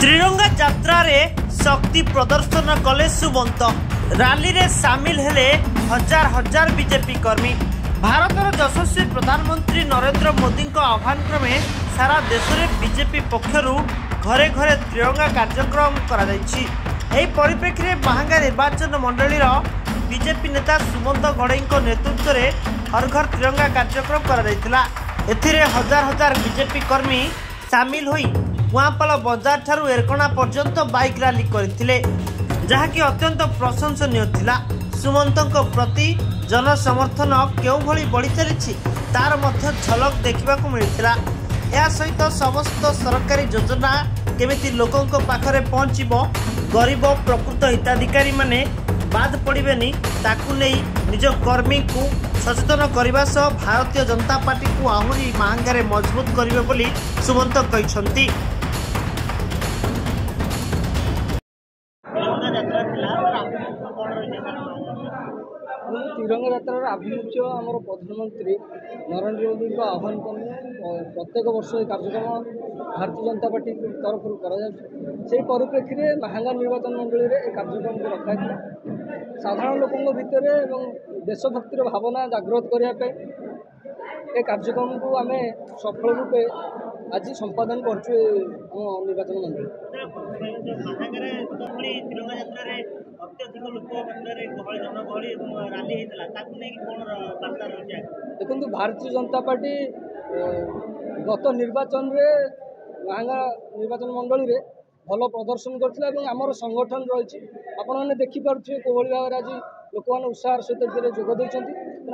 त्रिरंगा यात्रा रे शक्ति प्रदर्शन कले सुमंत रैली रे सामिल हेले हजार हजार बीजेपी कर्मी। भारतर यशस्वी प्रधानमंत्री नरेंद्र मोदी आह्वान क्रमे सारा देश में बीजेपी पक्षर घरे घरे त्रिरंगा कार्यक्रम परिप्रेक्षी में महांगा निर्वाचन मंडली बीजेपी नेता सुमंत गड़ई नेतृत्व में हर घर त्रिरंगा कार्यक्रम कर हजार हजार बीजेपी कर्मी सामिल होई कुआपाल बजार ठारू एरकणा पर्यंत बाइक रैली करथिले, जहाँकि अत्यंत प्रशंसनीय थिला। सुमंतଙ୍କ प्रति जनसमर्थन केउ भली बढ़ी चली तार मध्य झलक देखा मिलता। या सहित समस्त सरकारी योजना केमिति लोकों पाखरे पहुँचबो, गरीब प्रकृत हिताधिकारी माने बाद पड़ेनि ताकू नहीं निज कर्मी को सचेतन करने सह भारतीय जनता पार्टी को आहरी महांगारे मजबूत करिवे बोली सुमंत कहते। तिरंगा यात्रार आभिमुख्य आमर प्रधानमंत्री नरेंद्र मोदी आह्वान क्रमे प्रत्येक वर्ष कार्यक्रम भारतीय जनता पार्टी तरफ से परिप्रेक्षी में महांगा निर्वाचन मंडली में कार्यक्रम को रखा साधारण लोकों भितर देशभक्तिर भावना जागृत करने ए कार्यक्रम को आम सफल रूपे आज संपादन कर निर्वाचन मंडली। देखो भारतीय जनता पार्टी गत निर्वाचन रे महांगा निर्वाचन मंडली रे भल प्रदर्शन करथिला एवं आमर संगठन रही आपने देखिपे कौ भाव आज लोक मैंने उत्साह सहित जोग देते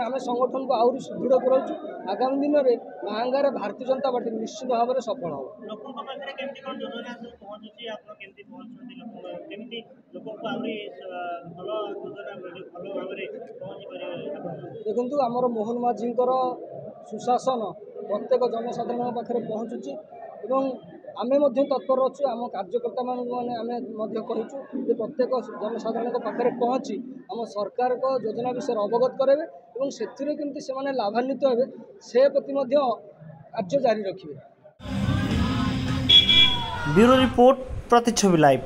आम संगठन को आहरी सुदृढ़ करूँ। आगामी दिन में महांगार भारतीय जनता पार्टी निश्चित भाव में सफल हो। देखु आमर मोहन माझी सुशासन प्रत्येक जनसाधारण पाखे पहुँचुची आमे तत्पर अच्छु आम कार्यकर्ता मैंने कहीचु प्रत्येक जनसाधारण पाखे पहुँची आम सरकार को योजना विषय अवगत करेंगे और से लाभान्वित हे से प्रति कार्य जारी रखिए। Bureau report Pratichhabi live.